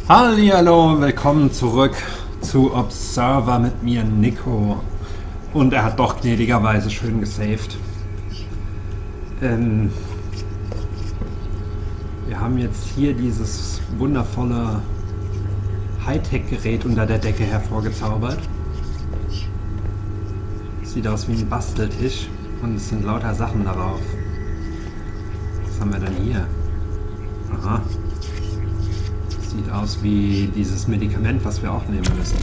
Hallihallo, willkommen zurück zu Observer mit mir, Nico. Und er hat doch gnädigerweise schön gesaved. Wir haben jetzt hier dieses wundervolle Hightech-Gerät unter der Decke hervorgezaubert. Sieht aus wie ein Basteltisch und es sind lauter Sachen darauf. Was haben wir denn hier? Aha. Sieht aus wie dieses Medikament, was wir auch nehmen müssen.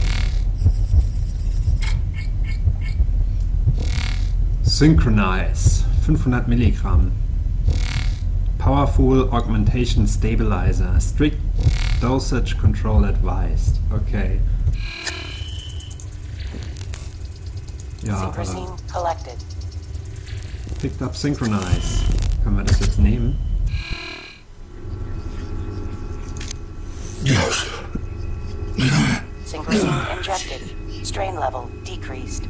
Synchronize, 500 Milligramm. Powerful Augmentation Stabilizer. Strict Dosage Control advised. Okay. Ja, picked up Synchronize. Können wir das jetzt nehmen? Yes. Synchrosine injected. Strain level decreased.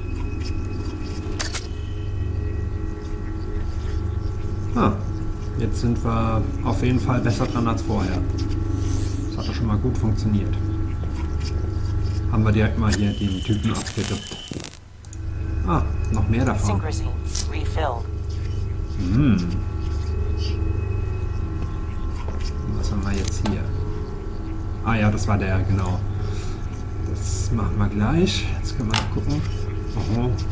Jetzt sind wir auf jeden Fall besser dran als vorher. Das hat doch schon mal gut funktioniert. Haben wir direkt mal hier den Typen abgedippt. Noch mehr davon. Synchrosine refilled. Was haben wir jetzt hier? Ja, das war der, genau. Das machen wir gleich. Jetzt können wir mal gucken.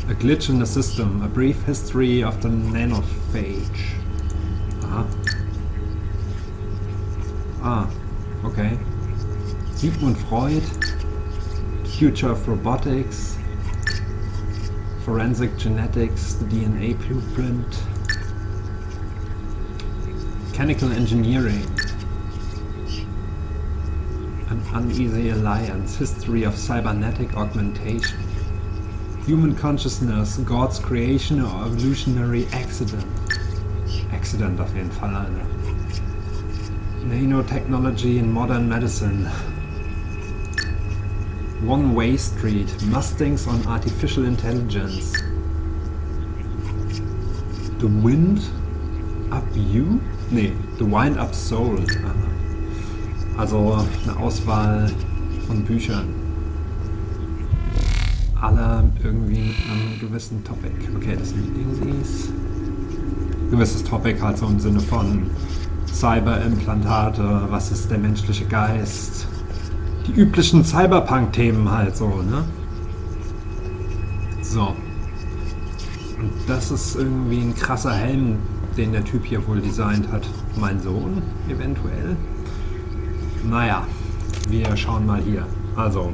A glitch in the system. A brief history of the nanophage. Okay. Sigmund Freud. Future of Robotics. Forensic Genetics. The DNA Blueprint. Mechanical Engineering. An Uneasy Alliance, History of Cybernetic Augmentation, Human Consciousness, God's Creation or Evolutionary Accident. Accident auf jeden Fall, Alter. Nanotechnology in Modern Medicine. One Way Street, Mustangs on Artificial Intelligence. The Wind Up You? Nee, The Wind Up Soul. Also eine Auswahl von Büchern. Alle irgendwie mit einem gewissen Topic. Okay, das sind Dingsies. Gewisses Topic halt so im Sinne von Cyberimplantate, was ist der menschliche Geist. Die üblichen Cyberpunk-Themen halt so, ne? So. Und das ist irgendwie ein krasser Helm, den der Typ hier wohl designt hat. Mein Sohn, eventuell. Naja, wir schauen mal hier. Also,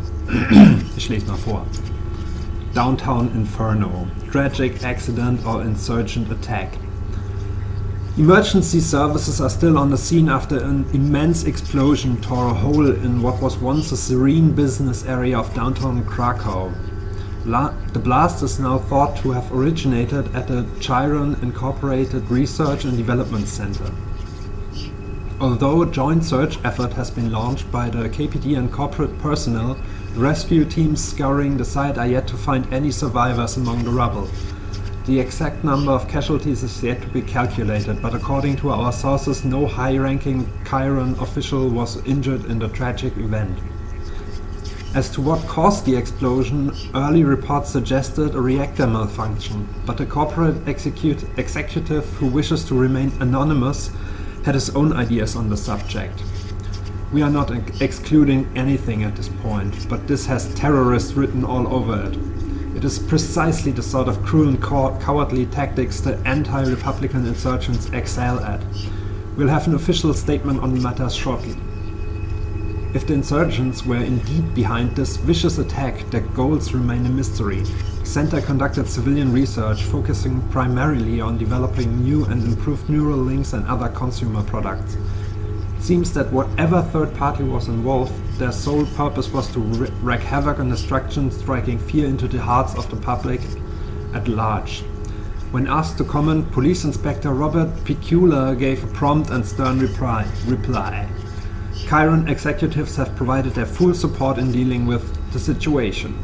ich lese mal vor. Downtown Inferno. Tragic accident or insurgent attack. Emergency services are still on the scene after an immense explosion tore a hole in what was once a serene business area of downtown Krakow. The blast is now thought to have originated at the Chiron Corporation Research and Development Center. Although a joint search effort has been launched by the KPD and corporate personnel, the rescue teams scouring the site are yet to find any survivors among the rubble. The exact number of casualties is yet to be calculated, but according to our sources, no high-ranking Chiron official was injured in the tragic event. As to what caused the explosion, early reports suggested a reactor malfunction, but the corporate executive who wishes to remain anonymous had his own ideas on the subject. We are not excluding anything at this point, but this has terrorists written all over it. It is precisely the sort of cruel and cowardly tactics the anti-Republican insurgents excel at. We'll have an official statement on the matter shortly. If the insurgents were indeed behind this vicious attack, their goals remain a mystery. The center conducted civilian research focusing primarily on developing new and improved neural links and other consumer products. It seems that whatever third party was involved, their sole purpose was to wreak havoc and destruction, striking fear into the hearts of the public at large. When asked to comment, Police Inspector Robert Picula gave a prompt and stern reply. Chiron executives have provided their full support in dealing with the situation.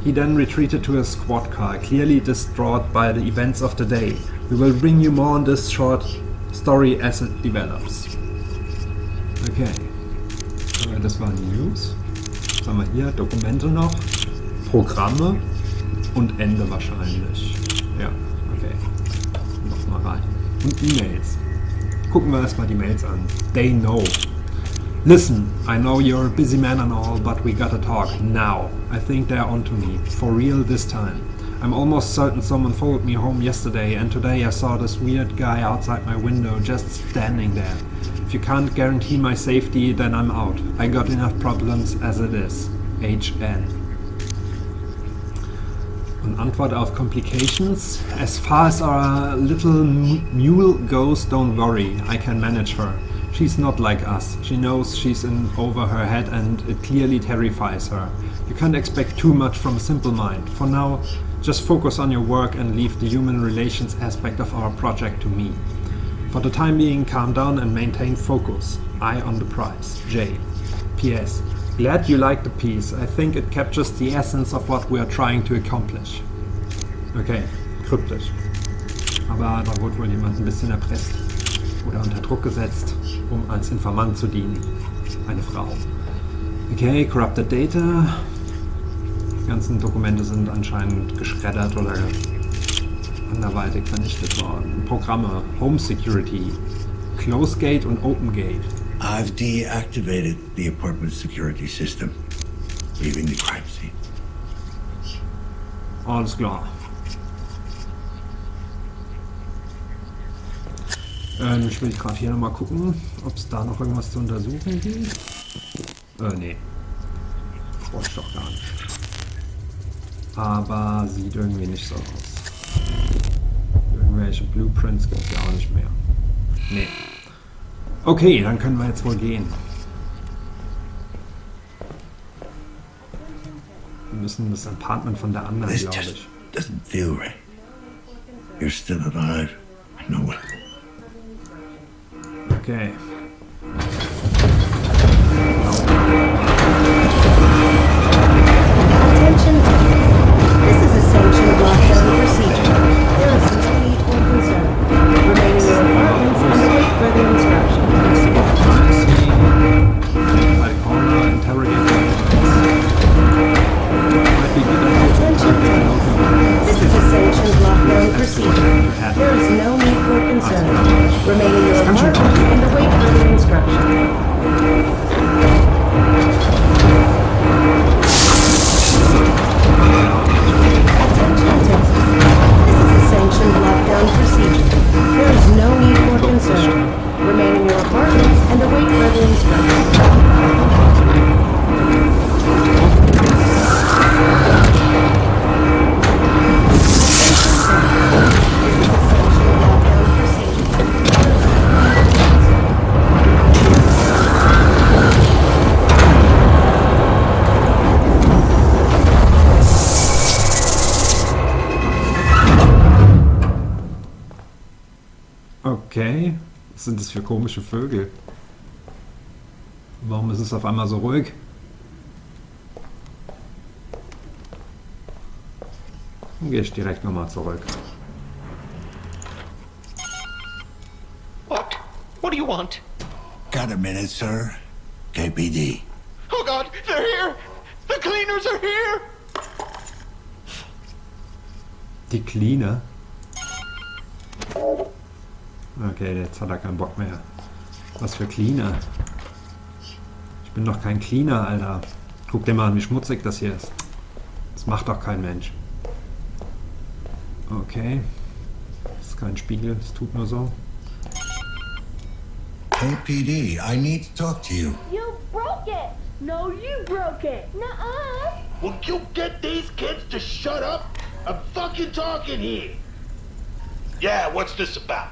He then retreated to his squad car, clearly distraught by the events of the day. We will bring you more on this short story as it develops. Okay. Das waren News. Was haben wir hier? Dokumente noch. Programme. Und Ende wahrscheinlich. Ja, okay. Nochmal rein. Und E-Mails. Gucken wir erstmal die Mails an. They know. Listen, I know you're a busy man and all, but we gotta talk. Now. I think they're onto me. For real this time. I'm almost certain someone followed me home yesterday, and today I saw this weird guy outside my window just standing there. If you can't guarantee my safety, then I'm out. I got enough problems as it is. HN. Und Antwort auf Complications. As far as our little mule goes, don't worry, I can manage her. She's not like us. She knows she's in over her head and it clearly terrifies her. You can't expect too much from a simple mind. For now, just focus on your work and leave the human relations aspect of our project to me. For the time being, calm down and maintain focus. Eye on the prize. J. P.S. Glad you liked the piece. I think it captures the essence of what we are trying to accomplish. Okay, kryptisch. Aber da wurde wohl jemand ein bisschen erpresst oder unter Druck gesetzt, um als Informant zu dienen. Eine Frau. Okay, corrupted data. Die ganzen Dokumente sind anscheinend geschreddert oder anderweitig vernichtet worden. Programme, Home Security, Close Gate und Open Gate. I've deactivated the apartment security system, leaving the crime scene. Alles klar. Ich will gerade hier nochmal gucken, ob es da noch irgendwas zu untersuchen gibt. Nee. Wollte ich doch gar nicht. Aber sieht irgendwie nicht so aus. Irgendwelche Blueprints gibt es ja auch nicht mehr. Nee. Okay, dann können wir jetzt wohl gehen. Wir müssen das Apartment von der anderen, This glaube just ich. doesn't feel right. You're still alive. No one. Okay. Attention. This is a sanctioned lockdown procedure. There is no need for concern. Remain in your apartments and await further instructions. Attention. This is a sanctioned lockdown procedure. There is no need for concern. Remain in your apartments and await further instructions. This is a sanctioned lockdown procedure. There is no need for concern. Remain in your apartments and await further instructions. Okay, was sind das für komische Vögel? Warum ist es auf einmal so ruhig? Dann gehe ich direkt nochmal zurück. What? What do you want? Got a minute, sir? KPD. Oh God, they're here! The cleaners are here! Die Cleaner? Okay, jetzt hat er keinen Bock mehr. Was für Cleaner? Ich bin doch kein Cleaner, Alter. Guck dir mal an, wie schmutzig das hier ist. Das macht doch kein Mensch. Okay. Das ist kein Spiegel, das tut nur so. KPD, I need to talk to you. You broke it! No, you broke it! Nuh-uh! Will you get these kids to shut up? I'm fucking talking here! Yeah, what's this about?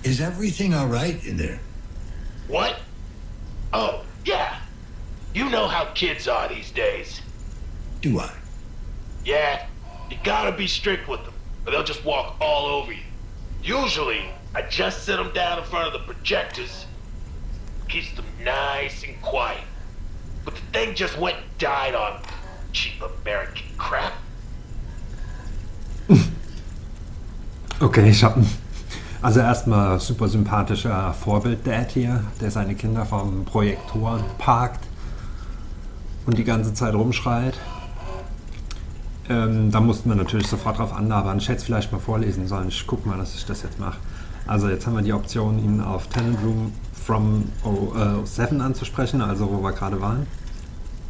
Is everything all right in there? What? Oh, yeah. You know how kids are these days. Do I? Yeah, you gotta be strict with them, or they'll just walk all over you. Usually, I just sit them down in front of the projectors, keeps them nice and quiet. But the thing just went and died on cheap American crap. Okay, ich habe Also erstmal super sympathischer Vorbild-Dad hier, der seine Kinder vom Projektoren parkt und die ganze Zeit rumschreit. Da mussten wir natürlich sofort drauf anlabern. Ich hätte es vielleicht mal vorlesen sollen. Ich gucke mal, dass ich das jetzt mache. Also jetzt haben wir die Option, ihn auf Tenant Room from 07 anzusprechen, also wo wir gerade waren.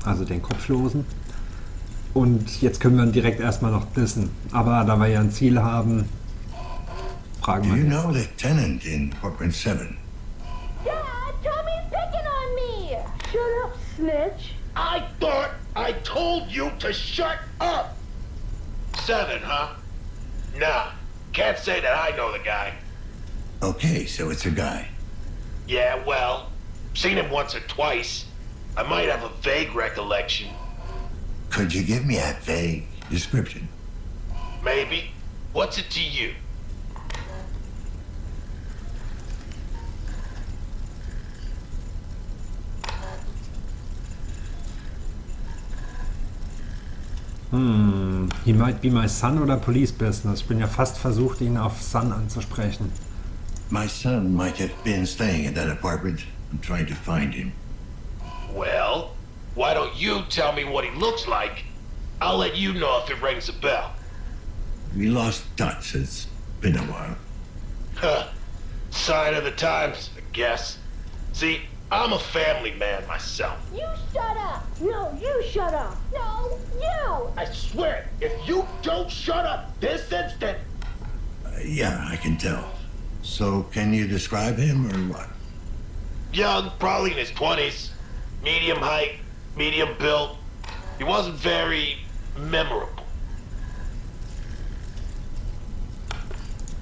Also den Kopflosen. Und jetzt können wir ihn direkt erstmal noch dissen. Aber da wir ja ein Ziel haben, fragen Do wir you jetzt. know the tenant in apartment 7? Dad, Tommy's picking on me! Shut up, snitch. I thought I told you to shut up! 7, huh? Nah, can't say that I know the guy. Okay, so it's a guy. Yeah, well, seen him once or twice. I might have a vague recollection. Could you give me a vague description? Maybe. What's it to you? He might be my son oder Police Business. Ich bin ja fast versucht, ihn auf Son anzusprechen. My son might have been staying in that apartment. I'm trying to find him. Well, why don't you tell me what he looks like? I'll let you know if it rings a bell. We lost touch. It's been a while. Huh. Sign of the times, I guess. See, I'm a family man myself. You shut up! No, you shut up! No, you! I swear, if you don't shut up this instant... Yeah, I can tell. So, can you describe him or what? Young, probably in his 20s. Medium height, medium build. He wasn't very memorable.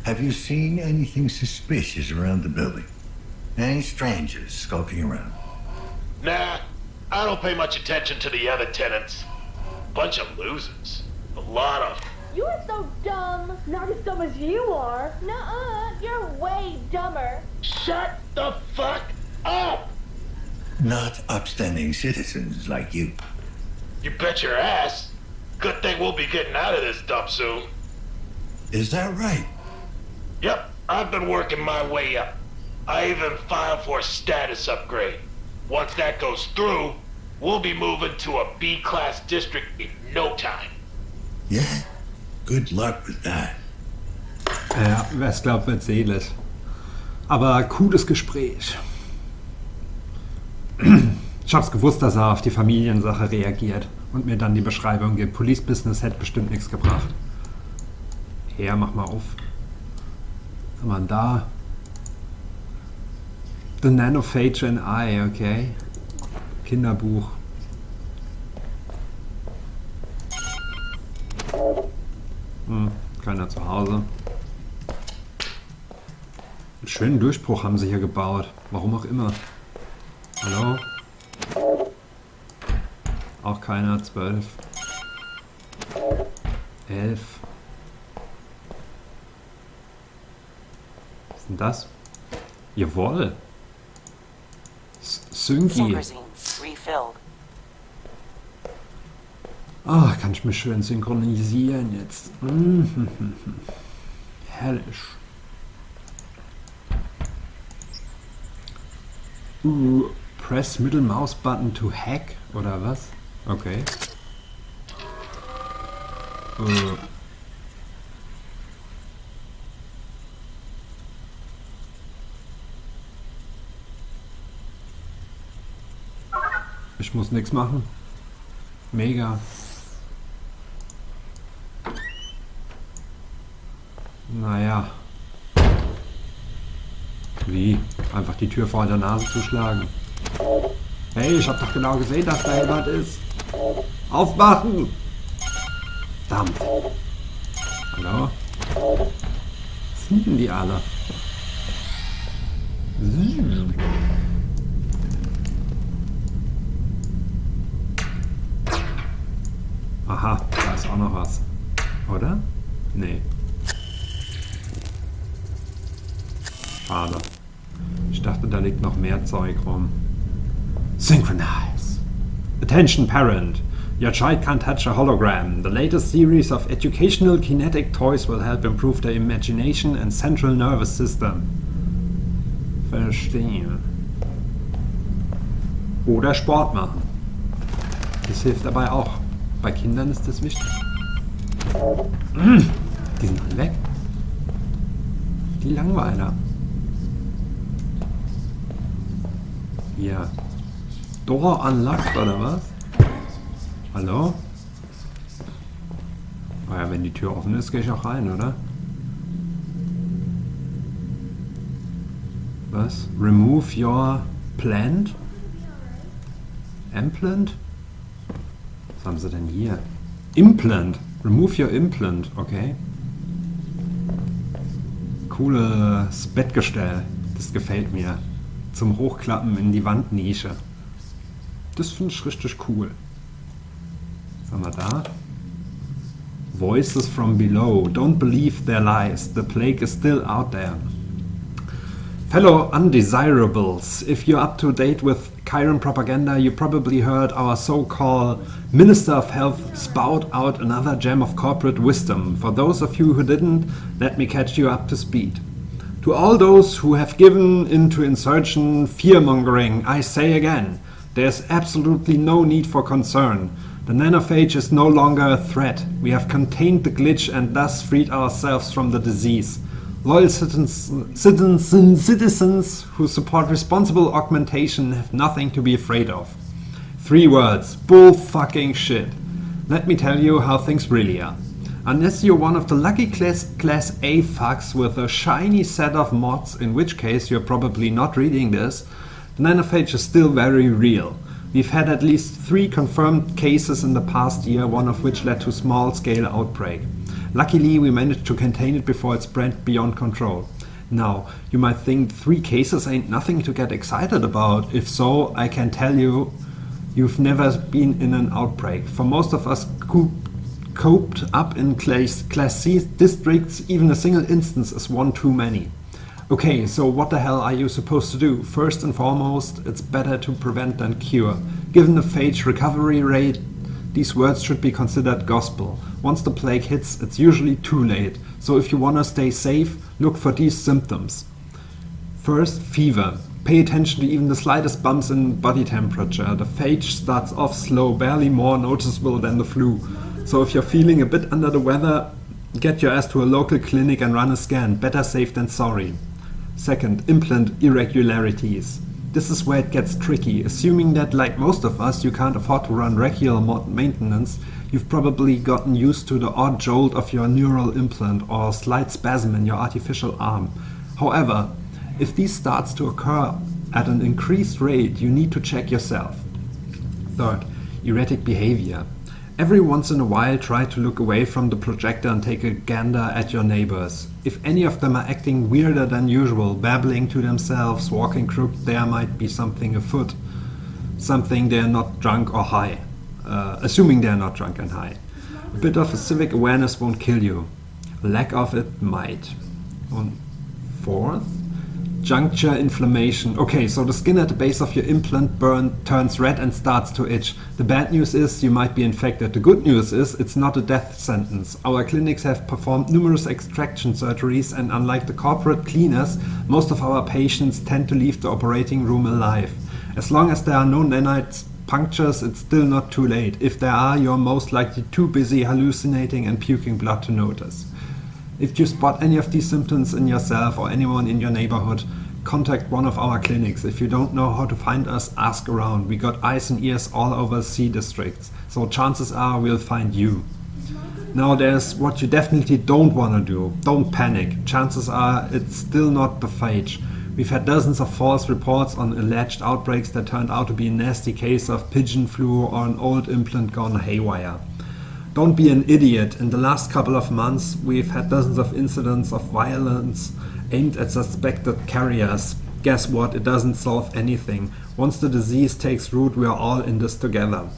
Have you seen anything suspicious around the building? Any strangers skulking around? Nah, I don't pay much attention to the other tenants. Bunch of losers. A lot of them. You are so dumb! Not as dumb as you are! Nuh-uh, you're way dumber! Shut the fuck up! Not upstanding citizens like you. You bet your ass. Good thing we'll be getting out of this dump soon. Is that right? Yep, I've been working my way up. I even filed for a status upgrade. Once that goes through, we'll be moving to a B-class district in no time. Yeah? Good luck with that. Ja, wer es glaubt, wird selig. Aber cooles Gespräch. Ich hab's gewusst, dass er auf die Familiensache reagiert und mir dann die Beschreibung gibt. Police Business hätte bestimmt nichts gebracht. Ja, mach mal auf. Was haben wir denn da? The Nanophage and I, okay. Kinderbuch. Keiner zu Hause. Einen schönen Durchbruch haben sie hier gebaut. Warum auch immer. Hallo? Auch keiner. 12. 11. Was ist denn das? Jawohl. Synki. Synchrazine refilled. Ah, kann ich mich schön synchronisieren jetzt. Herrlich. Press Middle Mouse Button to hack, oder was? Okay. Ich muss nichts machen. Mega. Naja. Wie? Einfach die Tür vor der Nase zu schlagen. Hey, ich hab doch genau gesehen, dass da jemand ist. Aufmachen! Verdammt. Hallo? Was sind denn die alle? Aha, da ist auch noch was. Oder? Nee. Schade. Ich dachte, da liegt noch mehr Zeug rum. Synchronize. Attention parent. Your child can't touch a hologram. The latest series of educational kinetic toys will help improve their imagination and central nervous system. Verstehe. Oder Sport machen. Das hilft dabei auch. Bei Kindern ist das wichtig. Die sind alle weg. Die Langweiler. Hier. Door unlocked oder was? Hallo? Naja, wenn die Tür offen ist, gehe ich auch rein, oder? Was? Remove your plant? Implant? Was haben sie denn hier? Implant. Remove your implant. Okay. Cooles Bettgestell. Das gefällt mir. Zum Hochklappen in die Wandnische. Das finde ich richtig cool. Was haben wir da? Voices from below. Don't believe their lies. The plague is still out there. Fellow undesirables, if you're up to date with Chiron propaganda, you probably heard our so-called Minister of Health spout out another gem of corporate wisdom. For those of you who didn't, let me catch you up to speed. To all those who have given into insurgent fear-mongering, I say again, there's absolutely no need for concern. The nanophage is no longer a threat. We have contained the glitch and thus freed ourselves from the disease. Loyal citizens who support responsible augmentation have nothing to be afraid of. 3 words. Bull fucking shit. Let me tell you how things really are. Unless you're one of the lucky class A fucks with a shiny set of mods, in which case you're probably not reading this, the nanophage is still very real. We've had at least 3 confirmed cases in the past year, one of which led to small-scale outbreak. Luckily, we managed to contain it before it spread beyond control. Now, you might think 3 cases ain't nothing to get excited about. If so, I can tell you, you've never been in an outbreak. For most of us coped up in Class C districts, even a single instance is one too many. Okay, so what the hell are you supposed to do? First and foremost, it's better to prevent than cure. Given the phage recovery rate, these words should be considered gospel. Once the plague hits, it's usually too late. So if you want to stay safe, look for these symptoms. First, fever. Pay attention to even the slightest bumps in body temperature. The phage starts off slow, barely more noticeable than the flu. So if you're feeling a bit under the weather, get your ass to a local clinic and run a scan. Better safe than sorry. Second, implant irregularities. This is where it gets tricky. Assuming that, like most of us, you can't afford to run regular maintenance, you've probably gotten used to the odd jolt of your neural implant or slight spasm in your artificial arm. However, if this starts to occur at an increased rate, you need to check yourself. Third, erratic behavior. Every once in a while, try to look away from the projector and take a gander at your neighbors. If any of them are acting weirder than usual, babbling to themselves, walking crooked, there might be something afoot. Something they're not drunk or high. Assuming they're not drunk and high. A bit of a civic awareness won't kill you. Lack of it might. And fourth, juncture inflammation. Okay, so the skin at the base of your implant turns red and starts to itch. The bad news is you might be infected. The good news is it's not a death sentence. Our clinics have performed numerous extraction surgeries, and unlike the corporate cleaners, most of our patients tend to leave the operating room alive. As long as there are no nanite punctures, it's still not too late. If there are, you're most likely too busy hallucinating and puking blood to notice. If you spot any of these symptoms in yourself or anyone in your neighborhood, contact one of our clinics. If you don't know how to find us, ask around. We got eyes and ears all over C districts, so chances are we'll find you. Now there's what you definitely don't want to do. Don't panic. Chances are it's still not the phage. We've had dozens of false reports on alleged outbreaks that turned out to be a nasty case of pigeon flu or an old implant gone haywire. Don't be an idiot. In the last couple of months, we've had dozens of incidents of violence aimed at suspected carriers. Guess what? It doesn't solve anything. Once the disease takes root, we are all in this together.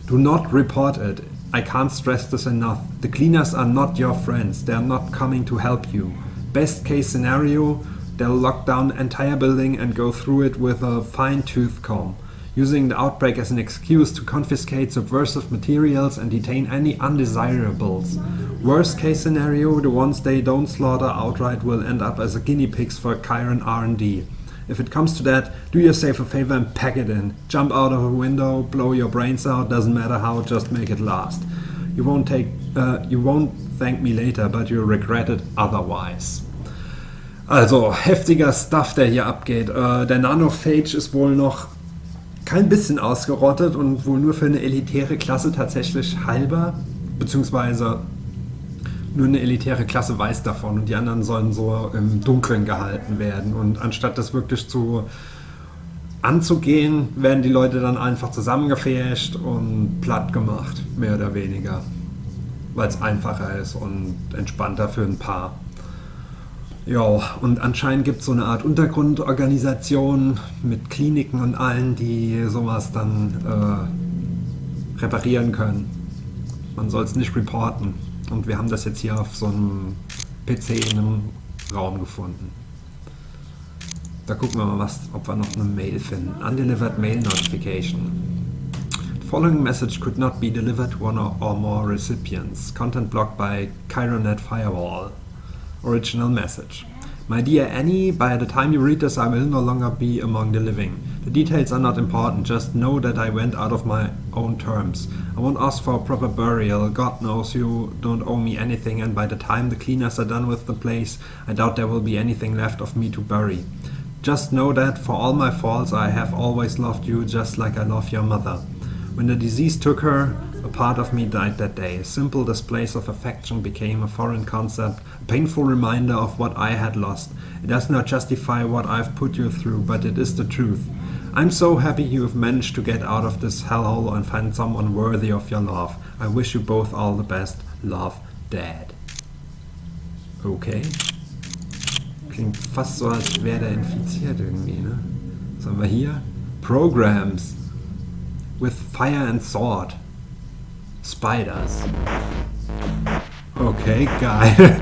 Do not report it. I can't stress this enough. The cleaners are not your friends. They are not coming to help you. Best case scenario, they'll lock down the entire building and go through it with a fine-tooth comb. using the outbreak as an excuse to confiscate subversive materials and detain any undesirables. Worst case scenario, the ones they don't slaughter outright will end up as guinea pigs for Chiron R&D. If it comes to that, do yourself a favor and pack it in. Jump out of a window, blow your brains out, doesn't matter how, just make it last. You won't thank me later, but you'll regret it otherwise. Also, heftiger Stuff, der hier abgeht. Der Nanophage ist wohl noch kein bisschen ausgerottet und wohl nur für eine elitäre Klasse tatsächlich heilbar, beziehungsweise nur eine elitäre Klasse weiß davon und die anderen sollen so im Dunkeln gehalten werden. Und anstatt das wirklich anzugehen, werden die Leute dann einfach zusammengefärscht und platt gemacht, mehr oder weniger. Weil es einfacher ist und entspannter für ein paar. Ja, und anscheinend gibt es so eine Art Untergrundorganisation mit Kliniken und allen, die sowas dann reparieren können. Man soll es nicht reporten. Und wir haben das jetzt hier auf so einem PC in einem Raum gefunden. Da gucken wir mal, ob wir noch eine Mail finden. Undelivered Mail Notification. The following message could not be delivered to one or more recipients. Content blocked by Chironet Firewall. Original message. My dear Annie, by the time you read this I will no longer be among the living. The details are not important, just know that I went out of my own terms. I won't ask for a proper burial, God knows you don't owe me anything, and by the time the cleaners are done with the place, I doubt there will be anything left of me to bury. Just know that, for all my faults, I have always loved you just like I love your mother. When the disease took her, a part of me died that day. Simple displays of affection became a foreign concept, a painful reminder of what I had lost. It does not justify what I've put you through, but it is the truth. I'm so happy you have managed to get out of this hellhole and find someone worthy of your love. I wish you both all the best. Love, Dad. Okay. Klingt fast so, als wäre der infiziert irgendwie, ne? Was haben wir hier? Programs. With fire and sword. Spiders. Okay, geil.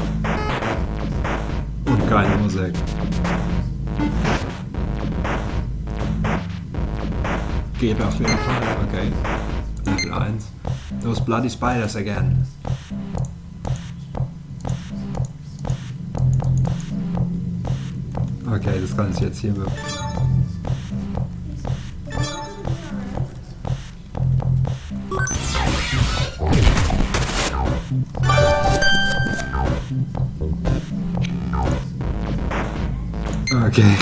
Und keine Musik. Geht auf jeden Fall, okay. Level 1. Those bloody spiders again. Okay, das kann ich jetzt hier mit. Okay.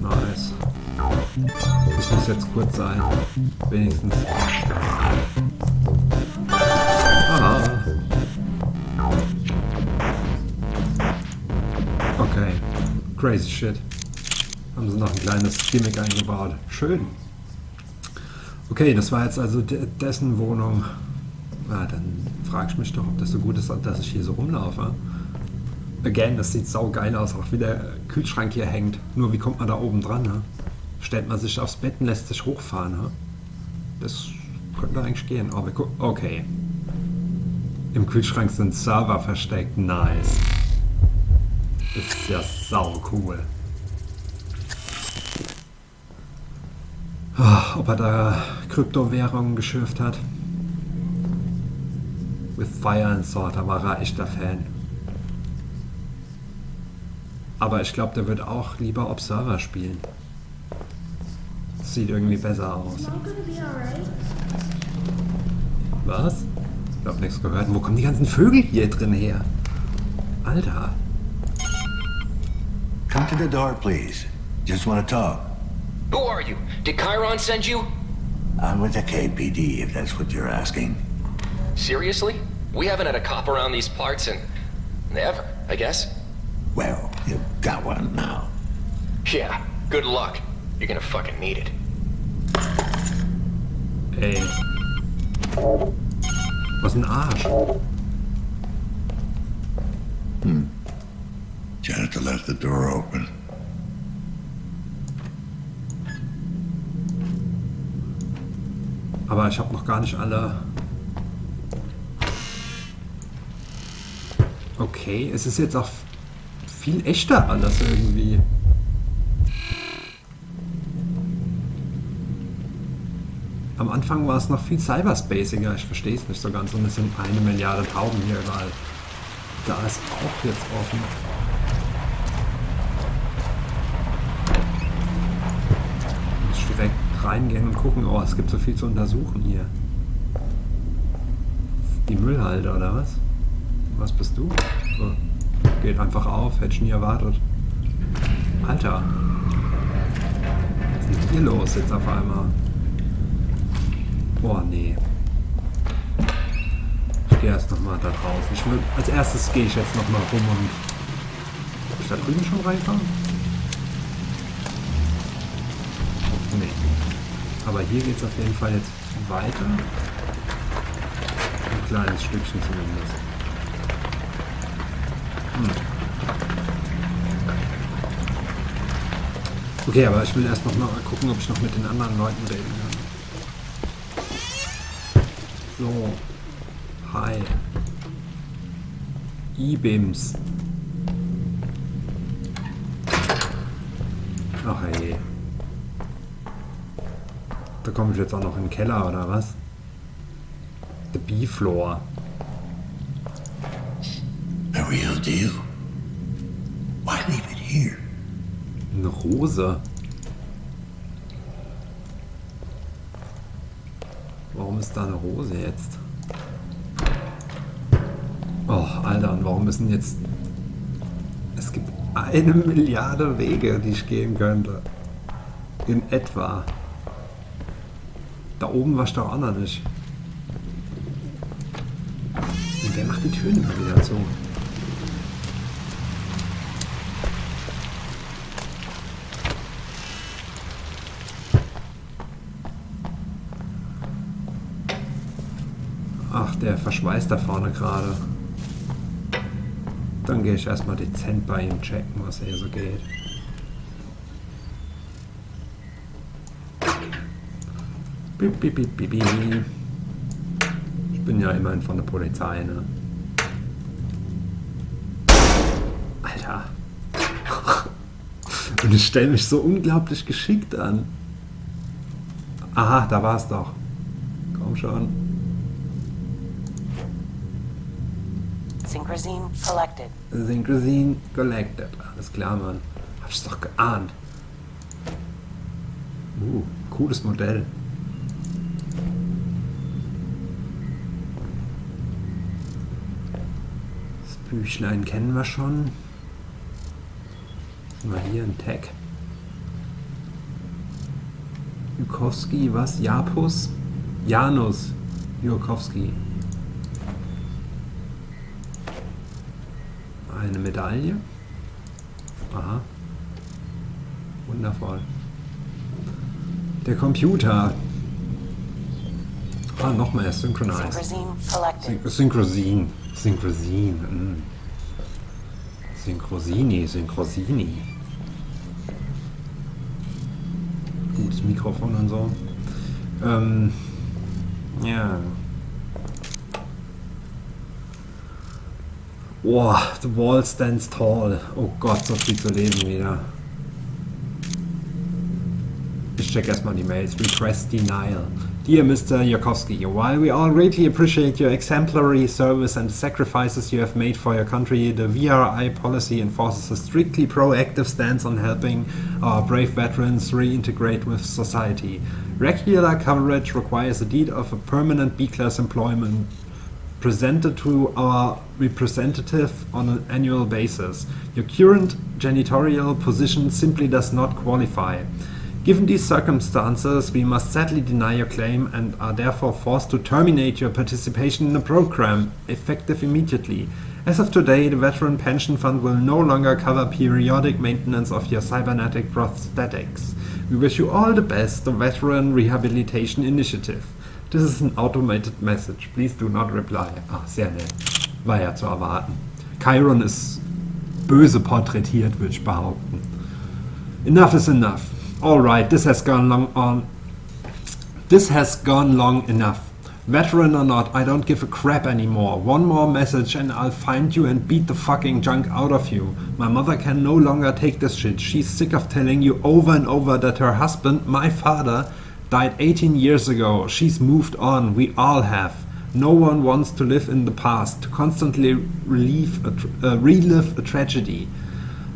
Nice. Das muss jetzt kurz sein. Wenigstens. Ah. Okay. Crazy shit. Haben sie noch ein kleines Gimmick eingebaut. Schön. Okay, das war jetzt also dessen Wohnung. Na, dann frage ich mich doch, ob das so gut ist, dass ich hier so rumlaufe. Again, das sieht saugeil aus, auch wie der Kühlschrank hier hängt. Nur wie kommt man da oben dran? Ne? Stellt man sich aufs Bett und lässt sich hochfahren. Ne? Das könnte eigentlich gehen. Oh, okay. Im Kühlschrank sind Server versteckt. Nice. Ist ja sau cool. Oh, ob er da Kryptowährungen geschürft hat. With Fire and Sword, da war er echter Fan. Aber ich glaube, der wird auch lieber Observer spielen. Das sieht irgendwie besser aus. Was? Ich hab nichts gehört. Wo kommen die ganzen Vögel hier drin her? Alter. Come to the door, please. Just want to talk. Who are you? Did Chiron send you? I'm with the KPD, if that's what you're asking. Seriously? We haven't had a cop around these parts in... ever, I guess. Well, you've got one now. Yeah, good luck. You're gonna fucking need it. Ey. Was ein Arsch. Janitor left the door open. Aber ich habe noch gar nicht alle... Okay, es ist jetzt auch viel echter alles irgendwie. Am Anfang war es noch viel cyberspaciger, ich verstehe es nicht so ganz. Und es sind 1 Milliarde Tauben hier überall. Da ist auch jetzt offen. Ich muss direkt reingehen und gucken. Oh, es gibt so viel zu untersuchen hier. Die Müllhalde oder was? Was bist du? So. Geht einfach auf, hätte ich nie erwartet. Alter. Was ist denn hier los jetzt auf einmal? Oh nee. Ich gehe erst nochmal da draußen. Als erstes gehe ich jetzt nochmal rum und... Hab ich da drüben schon reingekommen? Nee. Aber hier geht es auf jeden Fall jetzt weiter. Ein kleines Stückchen zumindest. Okay, aber ich will erst noch mal gucken, ob ich noch mit den anderen Leuten reden kann. So. Hi. E-Bims. Ach hey. Da komme ich jetzt auch noch in den Keller, oder was? The B-Floor. A real deal? Why leave it here? Eine Rose. Warum ist da eine Rose jetzt? Oh, Alter, und warum müssen jetzt... Es gibt 1 Milliarde Wege, die ich gehen könnte. In etwa. Da oben war ich doch auch noch nicht. Und wer macht die Türen immer wieder zu? Ach, der verschweißt da vorne gerade. Dann gehe ich erstmal dezent bei ihm checken, was hier so geht. Bip, bip, bip, bip, bip. Ich bin ja immerhin von der Polizei, ne? Alter. Und ich stelle mich so unglaublich geschickt an. Aha, da war es doch. Komm schon. Synchrosine collected. Synchrosine collected. Alles klar, Mann. Hab ich's doch geahnt. Cooles Modell. Das Büchlein kennen wir schon. Mal hier ein Tag. Jukowski, was? Japus? Janus Jukowski. Eine Medaille. Aha. Wundervoll. Der Computer. Ah, noch mehr Synchronized. Synchrosine collected. Synchrosine. Synchrosini. Gutes Mikrofon und so. Ja. Boah, the wall stands tall. Oh Gott, so viel zu lesen wieder. Ich check erstmal die Mails. Request denial. Dear Mr. Jokowski, while we all greatly appreciate your exemplary service and the sacrifices you have made for your country, the VRI policy enforces a strictly proactive stance on helping our brave veterans reintegrate with society. Regular coverage requires a deed of a permanent B-class employment presented to our representative on an annual basis. Your current janitorial position simply does not qualify. Given these circumstances, we must sadly deny your claim and are therefore forced to terminate your participation in the program, effective immediately. As of today, the Veteran Pension Fund will no longer cover periodic maintenance of your cybernetic prosthetics. We wish you all the best, the Veteran Rehabilitation Initiative. This is an automated message. Please do not reply. Ah, sehr nett. War ja zu erwarten. Chiron ist böse porträtiert, würde ich behaupten. Enough is enough. Alright, this has gone long on. This has gone long enough. Veteran or not, I don't give a crap anymore. One more message and I'll find you and beat the fucking junk out of you. My mother can no longer take this shit. She's sick of telling you over and over that her husband, my father, died 18 years ago. She's moved on. We all have. No one wants to live in the past, to constantly relive a tragedy.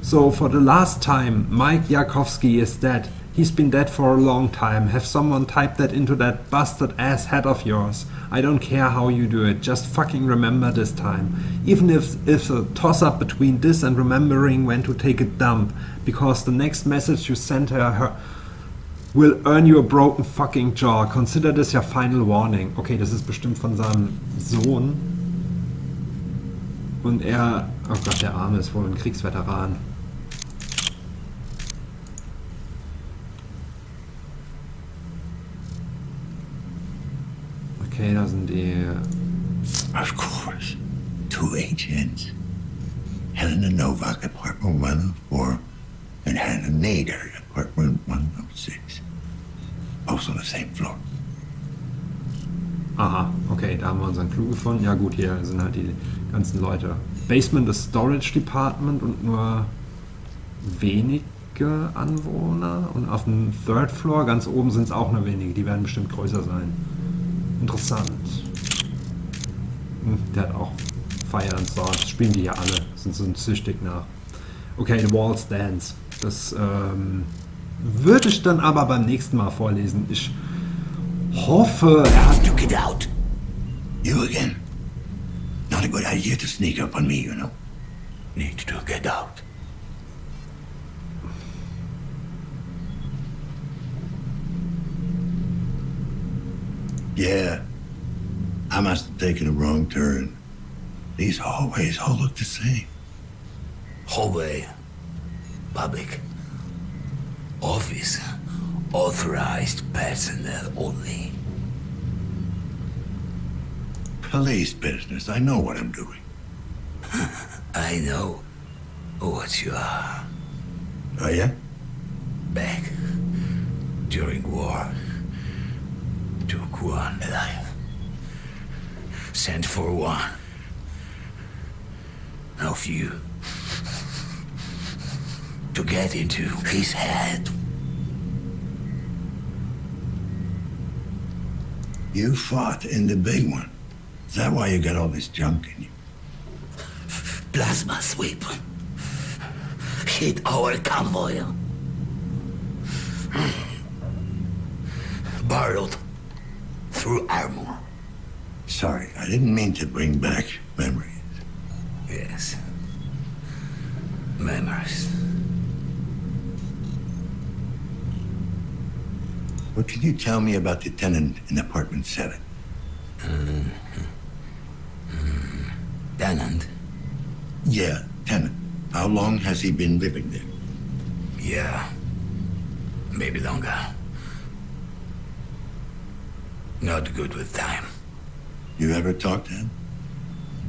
So for the last time, Mike Yarkovsky is dead. He's been dead for a long time. Have someone type that into that busted ass head of yours. I don't care how you do it, just fucking remember this time. Even if it's a toss-up between this and remembering when to take a dump, because the next message you send her will earn you a broken fucking jaw. Consider this your final warning. Okay, das ist bestimmt von seinem Sohn. Und er, oh Gott, der Arme ist wohl ein Kriegsveteran. Okay, da sind die... Of course. 2 agents. Helena Novak, apartment 104, and Hannah Nader, apartment 106. Both on the same floor. Aha, okay, da haben wir unseren Clou gefunden. Ja gut, hier sind halt die ganzen Leute. Basement ist Storage Department und nur wenige Anwohner. Und auf dem Third Floor, ganz oben, sind es auch nur wenige. Die werden bestimmt größer sein. Interessant. Der hat auch Fire and Sword. Das spielen die ja alle. Sind so süchtig nach. Okay, The Wall Stands. Das würde ich dann aber beim nächsten Mal vorlesen. Ich hoffe, er hat... To get out. You again? Not a good idea to sneak up on me, you know. Need to get out. Yeah, I must have taken a wrong turn. These hallways all look the same. Hallway. Public. Office. Authorized personnel only. Police business, I know what I'm doing. I know what you are. Oh yeah? Back during war. Took one alive. Sent for one of you to get into his head. You fought in the big one. Is that why you got all this junk in you? Plasma sweep. Hit our convoy. Barreled through armor. Sorry, I didn't mean to bring back memories. Yes. Memories. What can you tell me about the tenant in apartment 7? Tenant? Yeah, tenant. How long has he been living there? Yeah. Maybe longer. Not good with time. You ever talk to him?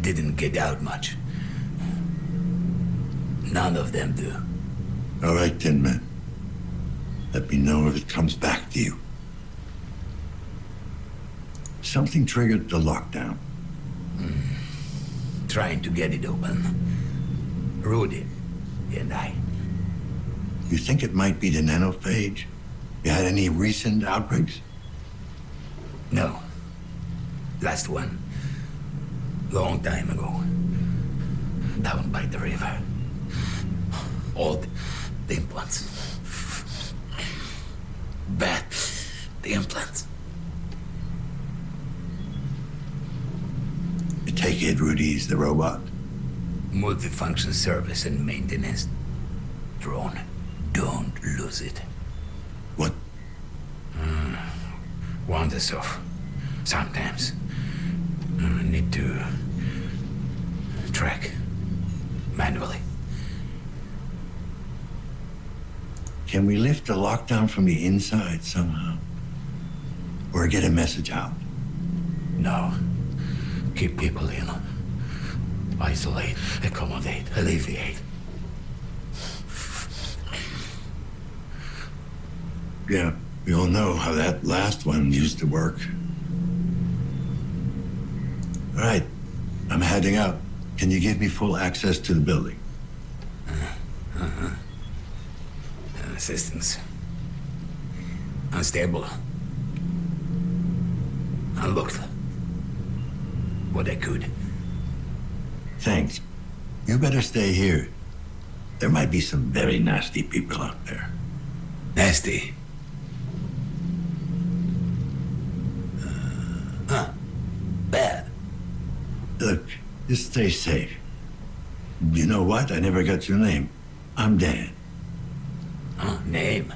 Didn't get out much. None of them do. All right, Tin Man. Let me know if it comes back to you. Something triggered the lockdown. Trying to get it open. Rudy and I. You think it might be the nanophage? You had any recent outbreaks? No. Last one. Long time ago. Down by the river. All the implants. Bad. The implants. I take it Rudy's the robot? Multifunction service and maintenance. Drone. Don't lose it. What? Wanders off. Sometimes. Need to track manually. Can we lift the lockdown from the inside somehow? Or get a message out? No. Keep people in. Isolate, accommodate, alleviate. Yeah, We all know how that last one used to work. All right, I'm heading out. Can you give me full access to the building? Systems. Unstable. Unlocked. What I could. Thanks. You better stay here. There might be some very nasty people out there. Nasty. Bad. Look, just stay safe. You know what? I never got your name. I'm Dan. Name.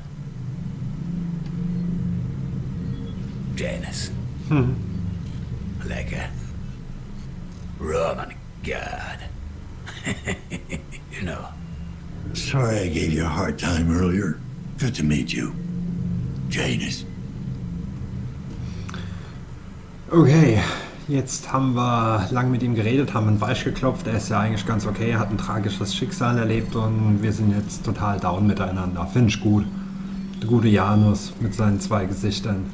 Janus. Like a Roman god. You know. Sorry I gave you a hard time earlier. Good to meet you. Janus. Okay, jetzt haben wir lang mit ihm geredet, haben ihn weich geklopft. Er ist ja eigentlich ganz okay, er hat ein tragisches Schicksal erlebt und wir sind jetzt total down miteinander. Finde ich gut. Der gute Janus mit seinen 2 Gesichtern.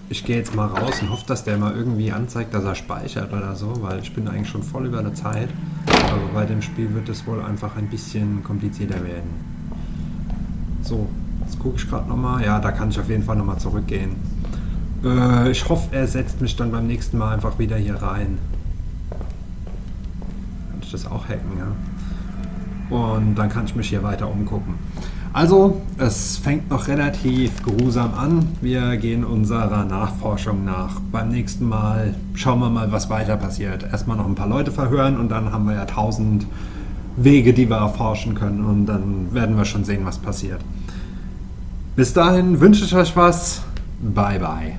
Ich gehe jetzt mal raus und hoffe, dass der mal irgendwie anzeigt, dass er speichert oder so, weil ich bin eigentlich schon voll über der Zeit. Aber bei dem Spiel wird es wohl einfach ein bisschen komplizierter werden. So, jetzt gucke ich gerade nochmal. Ja, da kann ich auf jeden Fall nochmal zurückgehen. Ich hoffe, er setzt mich dann beim nächsten Mal einfach wieder hier rein. Kann ich das auch hacken, ja? Und dann kann ich mich hier weiter umgucken. Also, es fängt noch relativ geruhsam an. Wir gehen unserer Nachforschung nach. Beim nächsten Mal schauen wir mal, was weiter passiert. Erstmal noch ein paar Leute verhören und dann haben wir ja 1000 Wege, die wir erforschen können. Und dann werden wir schon sehen, was passiert. Bis dahin wünsche ich euch was. Bye, bye.